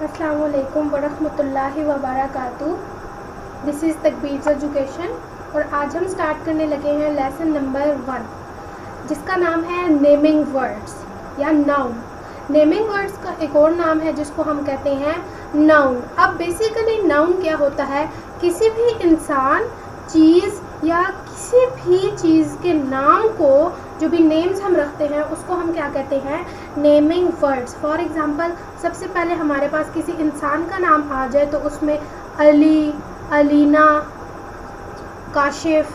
अस्सलामुअलैकुम वरहमतुल्लाहि वबरकातुहू। This is तकबीर एजुकेशन और आज हम स्टार्ट करने लगे हैं लेसन नंबर 1 जिसका नाम है नेमिंग वर्ड्स या नाउन। नेमिंग वर्ड्स का एक और नाम है जिसको हम कहते हैं नाउन। अब बेसिकली नाउन क्या होता है? किसी भी इंसान, चीज़ या किसी भी चीज़ के नाम को, जो भी नेम्स हम रखते हैं उसको हम क्या कहते हैं? Naming words. फॉर एग्ज़ाम्पल, सबसे पहले हमारे पास किसी इंसान का नाम आ जाए तो उसमें अली, अलीना, काशिफ,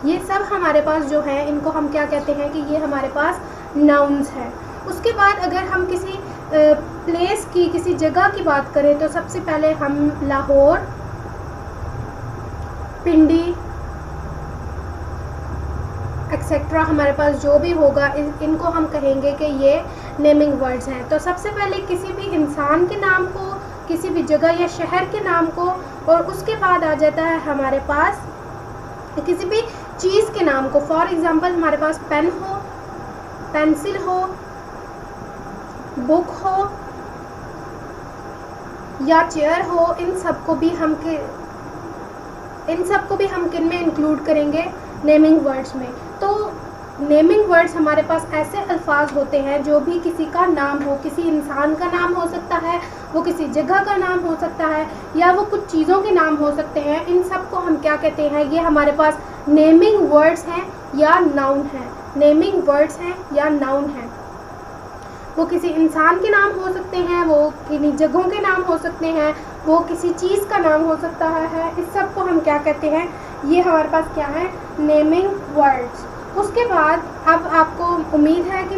ये सब हमारे पास जो है इनको हम क्या कहते हैं कि ये हमारे पास नाउन्स हैं। उसके बाद अगर हम किसी प्लेस की, किसी जगह की बात करें तो सबसे पहले हम लाहौर, पिंडी एक्सेट्रा हमारे पास जो भी होगा इनको हम कहेंगे कि ये नेमिंग वर्ड्स हैं। तो सबसे पहले किसी भी इंसान के नाम को, किसी भी जगह या शहर के नाम को, और उसके बाद आ जाता है हमारे पास किसी भी चीज़ के नाम को। फॉर एग्ज़ाम्पल, हमारे पास पेन हो, पेंसिल हो, बुक हो या चेयर हो, इन सबको भी हम किन में इंक्लूड करेंगे? नेमिंग वर्ड्स में। तो नेमिंग वर्ड्स हमारे पास ऐसे अल्फाज होते हैं जो भी किसी का नाम हो, किसी इंसान का नाम हो सकता है, वो किसी जगह का नाम हो सकता है, या वो कुछ चीज़ों के नाम हो सकते हैं। इन सब को हम क्या कहते हैं? ये हमारे पास नेमिंग वर्ड्स हैं या नाउन हैं। नेमिंग वर्ड्स हैं या नाउन हैं। वो किसी इंसान के नाम हो सकते हैं, वो किन्हीं जगहों के नाम हो सकते हैं, वो किसी चीज़ का नाम हो सकता है। इस सब को हम क्या कहते हैं? ये हमारे पास क्या है? Naming words. उसके बाद अब आपको उम्मीद है कि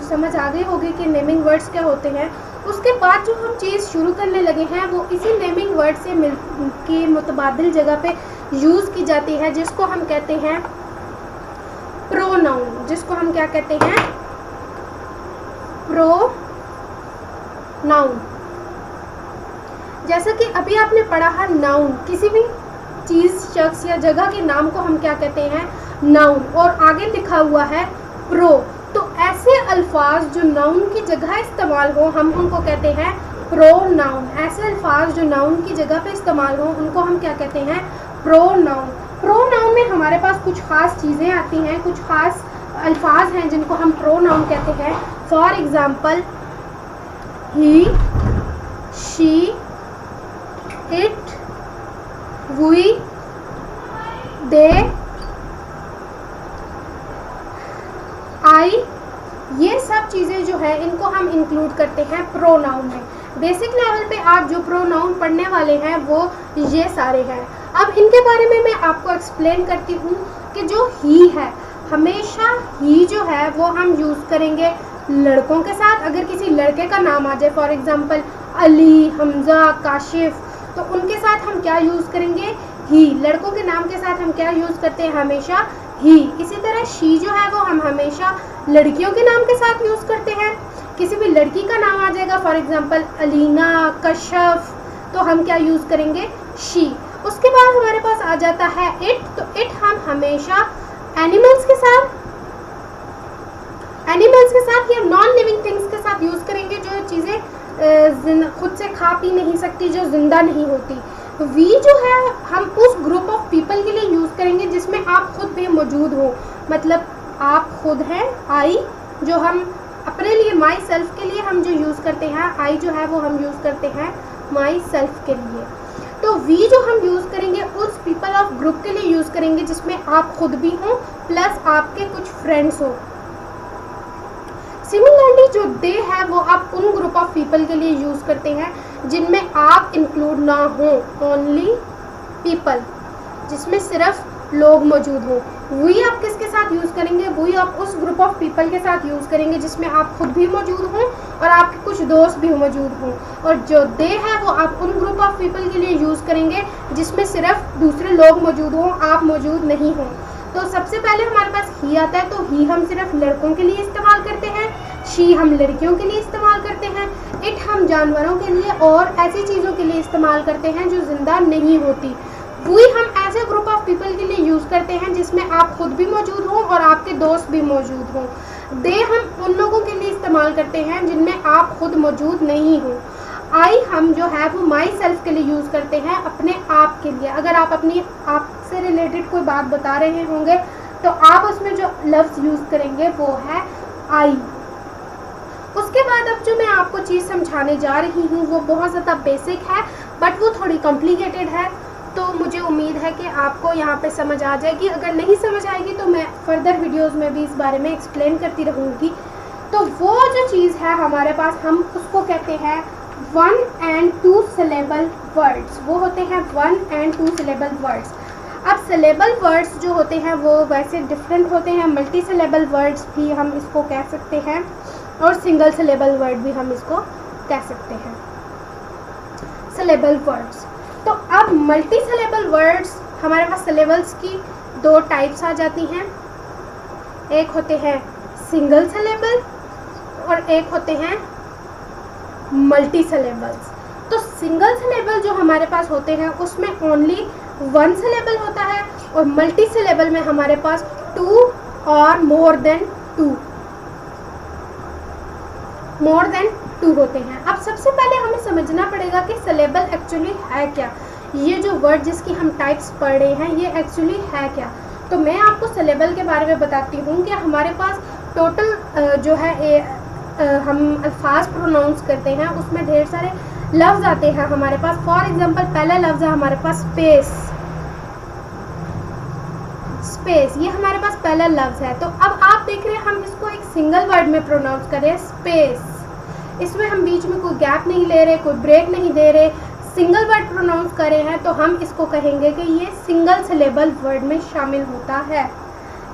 समझ आ गई होगी कि नेमिंग वर्ड्स क्या होते हैं। उसके बाद जो हम चीज़ शुरू करने लगे हैं वो इसी नेमिंग वर्ड से की मुतबादिल जगह पे यूज़ की जाती है, जिसको हम कहते हैं प्रोनाउन। जिसको हम क्या कहते हैं? प्रोनाउन। जैसा कि अभी आपने पढ़ा है नाउन, किसी भी चीज़, शख्स या जगह के नाम को हम क्या कहते हैं? नाउन। और आगे लिखा हुआ है प्रो। तो ऐसे अल्फाज जो नाउन की जगह इस्तेमाल हो हम उनको कहते हैं प्रोनाउन। ऐसे अल्फाज जो नाउन की जगह पे इस्तेमाल हो उनको हम क्या कहते हैं? प्रोनाउन। प्रोनाउन में हमारे पास कुछ ख़ास चीज़ें आती हैं, कुछ ख़ास अल्फाज हैं जिनको हम प्रोनाउन कहते हैं। For example, he, she, it, we, they, I, ये सब चीज़ें जो है इनको हम इंक्लूड करते हैं प्रोनाउन में। बेसिक लेवल पे आप जो प्रोनाउन पढ़ने वाले हैं वो ये सारे हैं। अब इनके बारे में मैं आपको एक्सप्लेन करती हूँ कि जो ही है, हमेशा ही जो है वो हम यूज़ करेंगे लड़कों के साथ। अगर किसी लड़के का नाम आ जाए, फॉर एग्ज़ाम्पल अली, हमज़ा, काशिफ, तो उनके साथ हम क्या यूज़ करेंगे? ही। लड़कों के नाम के साथ हम क्या यूज़ करते हैं? हमेशा ही। इसी तरह शी जो है वो हम हमेशा लड़कियों के नाम के साथ यूज़ करते हैं। किसी भी लड़की का नाम आ जाएगा, फॉर एग्ज़ाम्पल अलीना, कशफ, तो हम क्या यूज़ करेंगे? शी। उसके बाद हमारे पास आ जाता है इट। तो इट हम हमेशा एनिमल्स के साथ या नॉन लिविंग थिंग्स के साथ यूज़ करेंगे, जो चीज़ें खुद से खा पी नहीं सकती, जो जिंदा नहीं होती। वी जो है हम उस ग्रुप ऑफ पीपल के लिए यूज़ करेंगे जिसमें आप खुद भी मौजूद हो। मतलब आप खुद हैं, आई, जो हम अपने लिए, माई सेल्फ के लिए हम जो यूज़ करते हैं, आई जो है वो हम यूज़ करते हैं माई सेल्फ के लिए। तो वी जो हम यूज़ करेंगे उस पीपल ऑफ ग्रुप के लिए यूज़ करेंगे जिसमें आप खुद भी हों प्लस आपके कुछ फ्रेंड्स हो। सिमिलरली जो दे है वो आप उन ग्रुप ऑफ पीपल के लिए यूज़ करते हैं जिनमें आप इंक्लूड ना हो, ओनली पीपल, जिसमें सिर्फ लोग मौजूद हों। वही आप किसके साथ यूज़ करेंगे? वही आप उस ग्रुप ऑफ पीपल के साथ यूज़ करेंगे जिसमें आप खुद भी मौजूद हों और आपके कुछ दोस्त भी मौजूद हों। और जो दे है वो आप उन ग्रुप ऑफ पीपल के लिए यूज़ करेंगे जिसमें सिर्फ दूसरे लोग मौजूद हों, आप मौजूद नहीं हों। तो सबसे पहले हमारे पास ही आता है, तो ही हम सिर्फ लड़कों के लिए इस्तेमाल करते हैं, शी हम लड़कियों के लिए इस्तेमाल करते हैं, इट हम जानवरों के लिए और ऐसी चीज़ों के लिए इस्तेमाल करते हैं जो ज़िंदा नहीं होती। वही हम ऐसे ग्रुप ऑफ पीपल के लिए यूज़ करते हैं जिसमें आप खुद भी मौजूद हों और आपके दोस्त भी मौजूद हों। दे हम उन लोगों के लिए इस्तेमाल करते हैं जिनमें आप खुद मौजूद नहीं हो। आई हम जो है वो माई सेल्फ के लिए यूज़ करते हैं, अपने आप के लिए। अगर आप अपनी आप से रिलेटेड कोई बात बता रहे होंगे तो आप उसमें जो लफ्ज़ यूज़ करेंगे वो है आई। उसके बाद अब जो मैं आपको चीज़ समझाने जा रही हूँ वो बहुत ज़्यादा बेसिक है, बट वो थोड़ी कॉम्प्लिकेटेड है, तो मुझे उम्मीद है कि आपको यहाँ पे समझ आ जाएगी। अगर नहीं समझ आएगी तो मैं फर्दर वीडियोस में भी इस बारे में एक्सप्लेन करती रहूँगी। तो वो जो चीज़ है हमारे पास, हम उसको कहते हैं 1 and 2 syllable वर्ड्स। वो होते हैं 1 and 2 syllable वर्ड्स। अब सिलेबल वर्ड्स जो होते हैं वो वैसे डिफरेंट होते हैं, मल्टी सिलेबल वर्ड्स भी हम इसको कह सकते हैं और सिंगल सिलेबल वर्ड भी हम इसको कह सकते हैं, सिलेबल वर्ड्स। तो अब मल्टी सिलेबल वर्ड्स हमारे पास सिलेबल्स की 2 टाइप्स आ जाती हैं, एक होते हैं सिंगल सिलेबल और एक होते हैं मल्टी सिलेबल्स। तो सिंगल सिलेबल जो हमारे पास होते हैं उसमें ओनली 1 सिलेबल होता है और मल्टी सिलेबल में हमारे पास 2 और मोर देन 2 होते हैं। अब सबसे पहले हमें समझना पड़ेगा कि सिलेबल एक्चुअली है क्या। ये जो वर्ड जिसकी हम टाइप्स पढ़ रहे हैं ये एक्चुअली है क्या। तो मैं आपको सिलेबल के बारे में बताती हूँ कि हमारे पास टोटल जो है हम अल्फाज प्रोनाउंस करते हैं उसमें ढेर सारे लफ्ज़ आते हैं हमारे पास। फॉर एग्जांपल पहला लफ्ज़ है हमारे पास स्पेस, ये हमारे पास पहला लफ्ज़ है। तो अब आप देख रहे हैं हम इसको एक सिंगल वर्ड में प्रोनाउंस कर रहे हैं स्पेस। इसमें हम बीच में कोई गैप नहीं ले रहे, कोई ब्रेक नहीं दे रहे, सिंगल वर्ड प्रोनाउंस कर रहे हैं, तो हम इसको कहेंगे कि ये सिंगल सिलेबल वर्ड में शामिल होता है।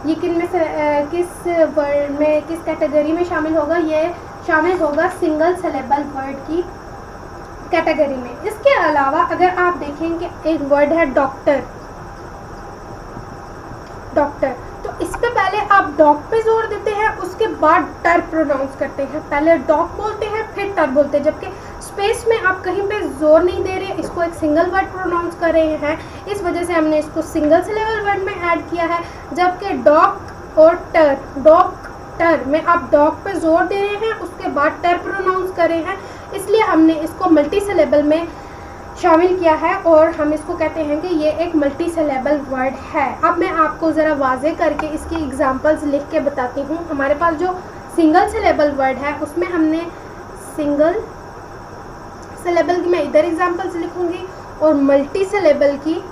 ये किस वर्ड में, किस कैटेगरी में शामिल होगा? ये शामिल होगा सिंगल सिलेबल वर्ड की कैटेगरी में। इसके अलावा अगर आप देखें कि एक वर्ड है डॉक्टर, तो इस पे पहले आप डॉग पे जोर देते हैं, उसके बाद टर प्रोनाउंस करते हैं। पहले डॉग बोलते हैं फिर टर बोलते हैं, जबकि स्पेस में आप कहीं पे जोर नहीं दे रहे, इसको एक सिंगल वर्ड प्रोनाउंस कर रहे हैं, इस वजह से हमने इसको सिंगल सिलेबल वर्ड में ऐड किया है। जबकि डॉग और टर में आप डॉग पे जोर दे रहे हैं, उसके बाद टर प्रोनाउंस कर रहे हैं, इसलिए हमने इसको मल्टी सिलेबल में शामिल किया है और हम इसको कहते हैं कि ये एक मल्टी सिलेबल वर्ड है। अब मैं आपको ज़रा वाज़े करके इसकी एग्जांपल्स लिख के बताती हूँ। हमारे पास जो सिंगल सिलेबल वर्ड है उसमें हमने सिंगल सिलेबल की मैं इधर एग्जांपल्स लिखूँगी और मल्टी सिलेबल की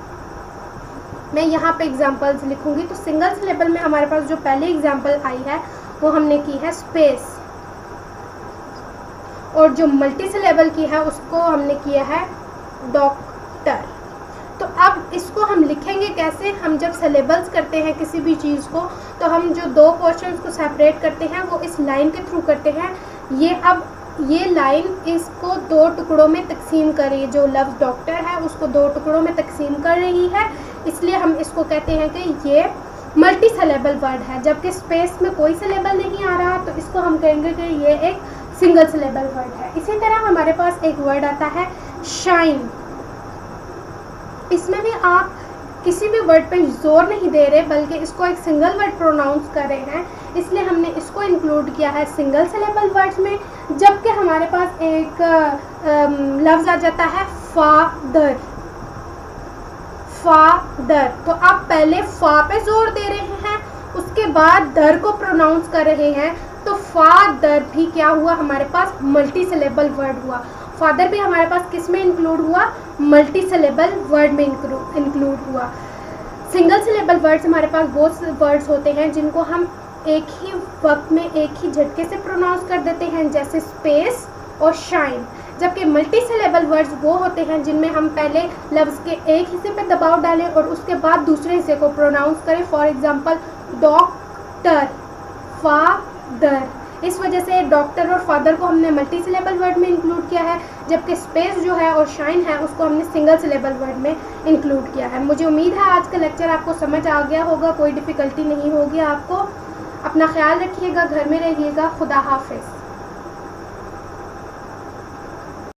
मैं यहाँ पे एग्जांपल्स लिखूँगी। तो सिंगल सिलेबल में हमारे पास जो पहली एग्जांपल आई है वो हमने की है स्पेस, और जो मल्टी सिलेबल की है उसको हमने किया है डॉक्टर। तो अब इसको हम लिखेंगे कैसे? हम जब सिलेबल्स करते हैं किसी भी चीज़ को तो हम जो 2 पोर्शंस को सेपरेट करते हैं वो इस लाइन के थ्रू करते हैं। ये लाइन इसको 2 टुकड़ों में तकसीम कर रही है, जो लफ्ज़ डॉक्टर है उसको 2 टुकड़ों में तकसीम कर रही है, इसलिए हम इसको कहते हैं कि ये मल्टी सिलेबल वर्ड है। जबकि स्पेस में कोई सिलेबल नहीं आ रहा तो इसको हम कहेंगे कि ये एक सिंगल सिलेबल वर्ड है। इसी तरह हमारे पास एक वर्ड आता है शाइन। इसमें भी आप किसी भी वर्ड पे जोर नहीं दे रहे बल्कि इसको एक सिंगल वर्ड प्रोनाउंस कर रहे हैं, इसलिए हमने इसको इंक्लूड किया है सिंगल सिलेबल वर्ड्स में। जबकि हमारे पास एक लफ्ज़ आ जाता है फादर। तो आप पहले फा पे जोर दे रहे हैं, उसके बाद दर को प्रोनाउंस कर रहे हैं, तो फादर भी क्या हुआ? हमारे पास मल्टी सिलेबल वर्ड हुआ। फादर भी हमारे पास किस में इंक्लूड हुआ? मल्टी सिलेबल वर्ड में इंक्लूड हुआ। सिंगल सिलेबल वर्ड्स हमारे पास वो वर्ड्स होते हैं जिनको हम एक ही वक्त में एक ही झटके से प्रोनाउंस कर देते हैं, जैसे स्पेस और शाइन। जबकि मल्टी सिलेबल वर्ड्स वो होते हैं जिनमें हम पहले लफ्ज़ के एक हिस्से पे दबाव डालें और उसके बाद दूसरे हिस्से को प्रोनाउंस करें। For example doctor, father. इस वजह से डॉक्टर और फादर को हमने मल्टी सिलेबल वर्ड में इंक्लूड किया है, जबकि स्पेस जो है और शाइन है उसको हमने सिंगल सिलेबल वर्ड में इंक्लूड किया है। मुझे उम्मीद है आज का लेक्चर आपको समझ आ गया होगा, कोई डिफ़िकल्टी नहीं होगी आपको। अपना ख्याल रखिएगा, घर में रहिएगा। खुदा हाफिज़।